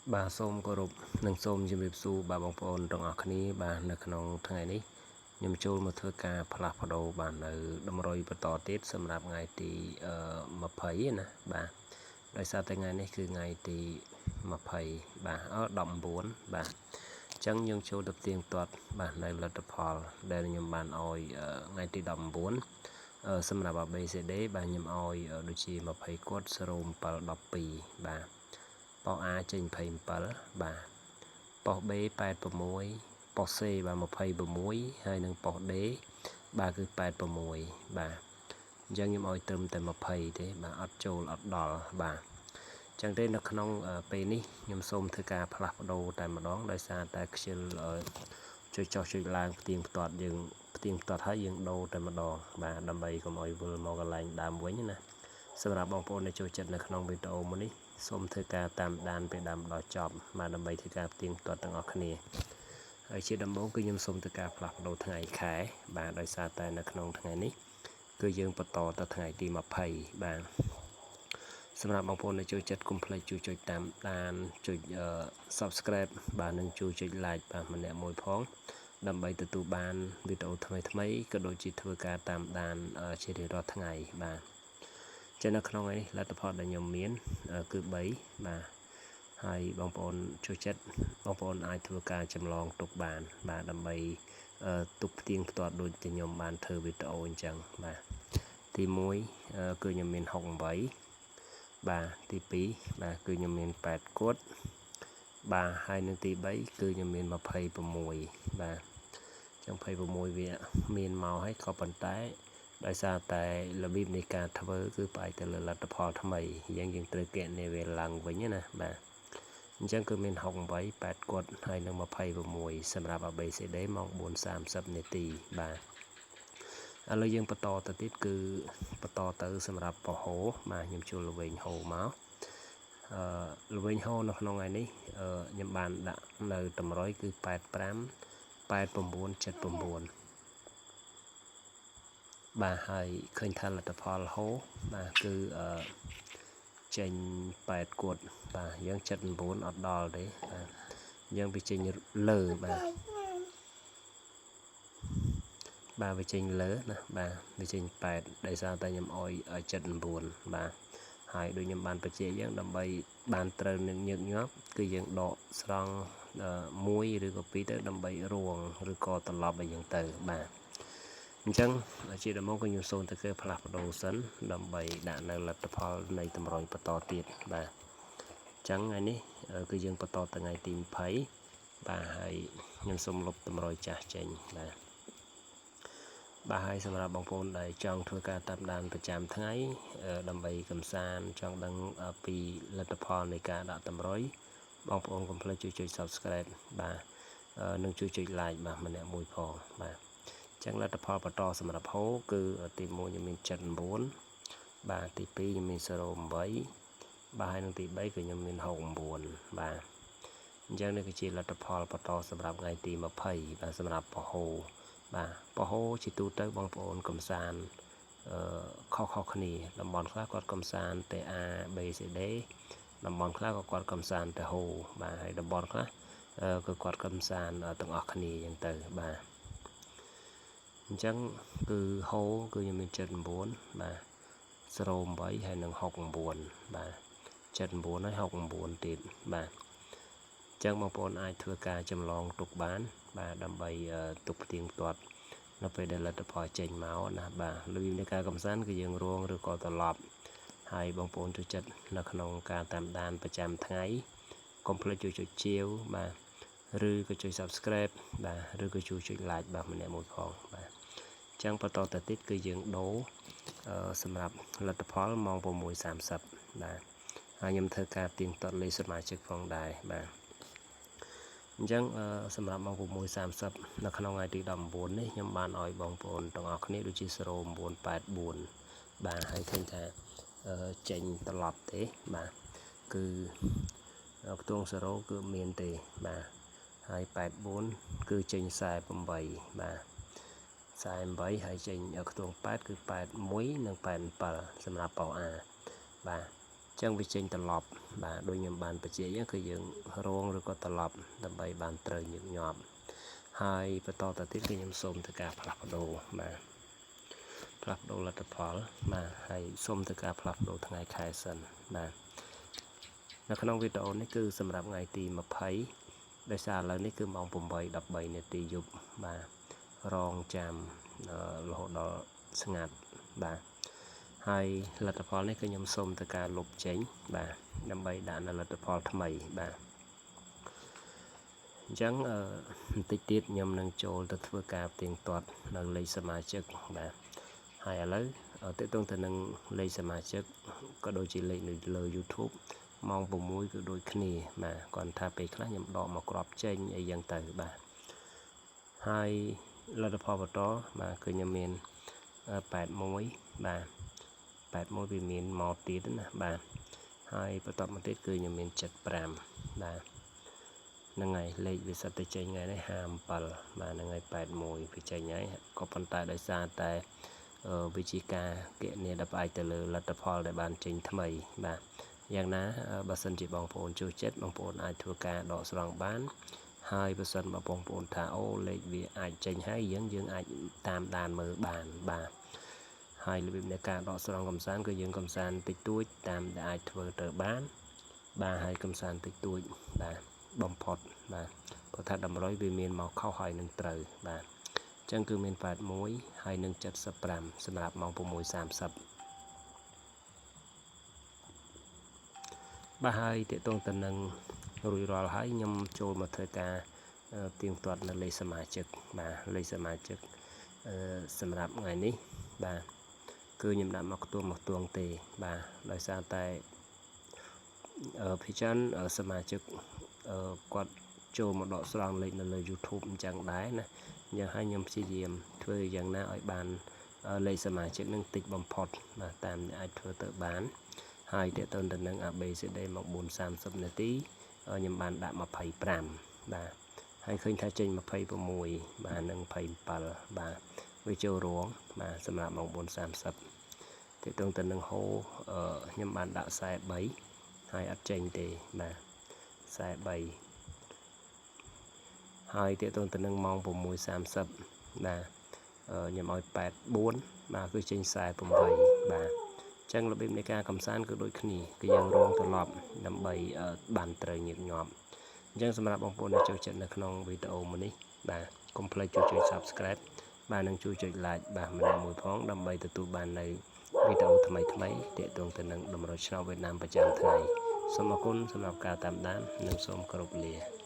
bà xôm có rụp nâng xôm chìm rịp su bà bóng phôn trong ọc ní bà nâng nông thằng ngày ní nhưng chôl một thưa ca phá phá đồ bà nâng đâm rôi bà tỏ tiết xâm rạp ngày thì mà phấy nè bà đại sao tới ngày ní cứ ngày thì mà phấy bà ở đậm bốn bà chẳng nhưng chôl đập tiền tuật bà nâng là đập hò đây là nhưng bà oi ngày thì đậm bốn xâm rạp bà bây sẽ đế bà nhưng oi đôi chi mà phấy cốt sơ rôm bà đọc bì bà bỏ A trên phim bờ bà bỏ B 8 bỏ C bà 26ហើយនឹងbỏ D bàគឺ8 bàចឹងខ្ញុំឲ្យត្រឹមតែ20ទេបាទអត់ចូលអត់ដល់បាទចឹងទេនៅក្នុងពេលនេះខ្ញុំសូមធ្វើការផ្លាស់ប្ដូរតែម្ដងដោយសារតែខ្ជិលជួយចុះជួយឡើងផ្ទៀងផ្ទាត់យើងផ្ទៀងផ្ទាត់ហើយយើងដូរតែម្ដងបាទដើម្បីកុំឲ្យវិលមកកន្លែងដើមវិញណាសម្រាប់បងប្អូនដែលចូលចិត្តនៅក្នុងវីដេអូមួយនេះសូមធ្វើការតាមដានពេលដើមដល់ចប់បាទដើម្បីធ្វើការផ្ទៀងផ្ទាត់ទាំងអស់គ្នាហើយជាដំបូងគឺខ្ញុំសូមធ្វើការផ្លាស់ប្ដូរថ្ងៃខែបាទដោយសារតែនៅក្នុងថ្ងៃនេះគឺយើងបន្តទៅថ្ងៃទី20បាទសម្រាប់បងប្អូនដែលចូលចិត្តកុំភ្លេចជួយចុចតាមដានចុច Subscribe បាទនិងជួយចុច Like បាទម្នាក់មួយផងដើម្បីទទួលបានវីដេអូថ្មីៗក៏ដូចជាធ្វើការតាមដានជារៀងរាល់ថ្ងៃបាទចឹងនៅក្នុងនេះលទ្ធផលដែលខ្ញុំមានគឺ3បាទហើយបងប្អូនចូលចិត្តបងប្អូនអាចធ្វើការចម្លងទុកបានបាទដើម្បីទុកផ្ទៀងផ្ទាត់ដូចជាខ្ញុំបានធ្វើវីដេអូអញ្ចឹងបាទទី1គឺខ្ញុំមាន68បាទទី2បាទគឺខ្ញុំមាន8គត់បាទហើយនឹងទី3គឺខ្ញុំមាន26បាទចឹង26វាមានមកហើយក៏ប៉ុន្តែដោយសារតែរបៀបនៃការធ្វើគឺផ្អែកទៅលើលទ្ធផលថ្មីយើងត្រូវកែនេះវាឡើងវិញណាបាទអញ្ចឹងគឺមាន68 8គត់ហើយនឹង26សម្រាប់ ABCD ម៉ោង 4:30 នាទីបាទឥឡូវយើងបន្តទៅទៀតគឺបន្តទៅសម្រាប់ពហោបាទខ្ញុំជួលល្វែងហោមកល្វែងហោនៅក្នុងថ្ងៃនេះខ្ញុំបានដាក់នៅតម្រុយគឺ85 89 79បាទហើយឃើញថាលទ្ធផលហូបាទគឺចេញ8គត់បាទយើង79អត់ដល់ទេបាទយើងវាចេញលើបាទវាចេញលើណាបាទវាចេញ8ដោយសារតែខ្ញុំអោយ79បាទហើយដូចខ្ញុំបានបញ្ជាក់យើងដើម្បីបានត្រូវនឹងញឹកញាប់គឺយើងដកស្រង់1ឬក៏2ទៅដើម្បីរួងឬក៏ត្រឡប់ឲ្យយើងទៅបាទអញ្ចឹងជាដំបូងគឺខ្ញុំសូមទៅផ្លាស់ប្ដូរសិនដើម្បីដាក់នៅលទ្ធផលនៃតម្រុយបន្តទៀតបាទអញ្ចឹងថ្ងៃនេះគឺយើងបន្តទៅថ្ងៃទី20បាទហើយខ្ញុំសូមលុបតម្រុយចាស់ចេញបាទហើយសម្រាប់បងប្អូនដែលចង់ធ្វើការតាមដានប្រចាំថ្ងៃដើម្បីកំសាន្តចង់ដឹងពីលទ្ធផលនៃការដាក់តម្រុយបងប្អូនកុំភ្លេចជួយចុច Subscribe បាទនិងជួយចុច Like បាទម្នាក់មួយផងបាទចឹងលទ្ធផលបន្តសម្រាប់ហូគឺទី1ខ្ញុំមាន79បាទទី2ខ្ញុំមាន08បាទហើយនឹងទី3គឺខ្ញុំមាន69បាទអញ្ចឹងនេះគឺជាលទ្ធផលបន្តសម្រាប់ថ្ងៃទី20បាទសម្រាប់ពហូបាទពហូជាទូទៅបងប្អូនកំសាន្តខុសៗគ្នាតំបន់ខ្លះគាត់កំសាន្តតែ A B C D តំបន់ខ្លះក៏គាត់កំសាន្តតែហូបាទហើយតំបន់ខ្លះគឺគាត់កំសាន្តទាំងអស់គ្នាអញ្ចឹងទៅបាទអញ្ចឹងគឺហូគឺខ្ញុំមាន79បាទ08ហើយនឹង69បាទ79ហើយ69ទៀតបាទអញ្ចឹងបងប្អូនអាចធ្វើការចម្លងទុកបានបាទដើម្បីទុកផ្ទៀងផ្ទាត់នៅពេលដែលលទ្ធផលចេញមកណាបាទរបៀបនៃការកំសាន្តគឺយើងរងឬក៏ត្រឡប់ហើយបងប្អូនចូលចិត្តនៅក្នុងការតាមដានប្រចាំថ្ងៃកុំភ្លេចជួយចុចជាវបាទឬក៏ជួយ Subscribe បាទឬក៏ជួយចុច Like បាទម្នាក់មួយផងបាទអញ្ចឹងបន្តទៅទៀតគឺយើងដូរសម្រាប់លទ្ធផលម៉ោង 6:30 បាទហើយខ្ញុំធ្វើការទៀងទាត់លេខសមាជិកផងដែរបាទអញ្ចឹងសម្រាប់ម៉ោង 6:30 នៅក្នុងថ្ងៃទី19នេះខ្ញុំបានឲ្យបងប្អូនទាំងអស់គ្នាដូចជា0984បាទហើយឃើញថាចេញត្រឡប់ទេបាទគឺខ្ទង់0គឺមានទេបាទហើយ84គឺចេញ48បាទ48ហើយចេញខ្ទង់8គឺ81និង87សម្រាប់ប៉ោ A បាទ ចឹងវាចេញត្រឡប់បាទដូចខ្ញុំបានបញ្ជាក់ហ្នឹងគឺយើងរងឬក៏ត្រឡប់ដើម្បីបានត្រូវញឹកញាប់ហើយបន្តទៅទៀតគឺខ្ញុំសូមធ្វើការផ្លាស់ប្ដូរបាទផ្លាស់ប្ដូរលទ្ធផលបាទហើយសូមធ្វើការផ្លាស់ប្ដូរថ្ងៃខែសិនបាទនៅក្នុងវីដេអូនេះគឺសម្រាប់ថ្ងៃទី20ដោយសារឥឡូវនេះគឺម៉ោង 8:13 នាទីយប់បាទរងចាំរហូតដល់ស្ងាត់បាទហើយលទ្ធផលនេះគឺខ្ញុំសូមទៅការលុបចេញបាទដើម្បីដាក់នៅលទ្ធផលថ្មីបាទអញ្ចឹងបន្តិចទៀតខ្ញុំនឹងចូលទៅធ្វើការផ្ទៀងទាត់នៅលេខសមាជិកបាទហើយឥឡូវតេតងទៅនឹងលេខសមាជិកក៏ដូចជាលេខនៅលើ YouTube ម៉ោង 6 គឺដូចគ្នាបាទគាត់ថាពេលខ្លះខ្ញុំដកមកគ្រាប់ចេញអីយ៉ាងទៅបាទហើយលទ្ធផលបន្តបាទគឺខ្ញុំមាន81បាទ81វាមានមកទៀតណាបាទហើយបន្តមកទៀតគឺខ្ញុំមាន75បាទហ្នឹងហើយលេខវាសិតទៅចេញថ្ងៃនេះ57បាទហ្នឹងហើយ81វាចេញហើយក៏ប៉ុន្តែដោយសារតែវិជាការគណនាដែលផ្អែកទៅលើលទ្ធផលដែលបានចេញថ្មីបាទយ៉ាងណាបើសិនជាបងប្អូនចូលចិត្តបងប្អូនអាចធ្វើការដកស្រង់បានហើយបើសិនបើបងប្អូនថាអូលេខវាអាចចេញហើយយើងអាចតាមដានមើលបានបាទហើយរបៀបនៃការដកស្រង់កំសាន្តគឺយើងកំសាន្តតិចតួចតាមដែលអាចធ្វើទៅបានបាទហើយកំសាន្តតិចតួចបាទបំផុតបាទព្រោះថាតម្រុយវាមានមកខុសហើយនឹងត្រូវបាទអញ្ចឹងគឺមាន81ហើយនឹង75សម្រាប់ម៉ោង 6:30 បាទហើយតេតងទៅនឹងរួចរាល់ហើយខ្ញុំចូលមកធ្វើការទៀងទាត់នៅលេខសមាជិកបាទលេខសមាជិកសម្រាប់ថ្ងៃនេះបាទគឺខ្ញុំដាក់មកខ្ទង់មកទួងទេបាទដោយសារតែភិជនសមាជិកគាត់ចូលមកដកស្រង់លេខនៅលើ YouTube អញ្ចឹងដែរណាយ៉ាងហើយខ្ញុំព្យាយាមធ្វើយ៉ាងណាឲ្យបានលេខសមាជិកនឹងតិចបំផុតបាទតាមដែលអាចធ្វើទៅបានហើយតើតើទៅនឹង ABCD មក4:30 នាទីខ្ញុំបានដាក់25បាទហើយឃើញថាចេញ26បាទនិង27បាទវាចូលរងបាទសម្រាប់ម៉ោង 4:30 តើទៅនឹងហូខ្ញុំបានដាក់43ហើយអត់ចេញទេបាទ43ហើយតើទៅនឹងម៉ោង 6:30 បាទខ្ញុំឲ្យ84បាទគឺចេញ48បាទចឹងរបៀបនៃការកំសាន្តគឺដូចគ្នាគឺយើងរងត្រឡប់ដើម្បីបានត្រូវញឹកញាប់អញ្ចឹងសម្រាប់បងប្អូនដែលចូលចិត្តនៅក្នុងវីដេអូមួយនេះបាទកុំភ្លេចជួយ Subscribe បាទនិងជួយចុច Like បាទម្នាក់មួយផងដើម្បីទទួលបាននៅវីដេអូថ្មីទាក់ទងទៅនឹងតម្រូវឆ្នោតវៀតណាមប្រចាំថ្ងៃសូមអរគុណសម្រាប់ការតាមដាននិងសូមគោរពលា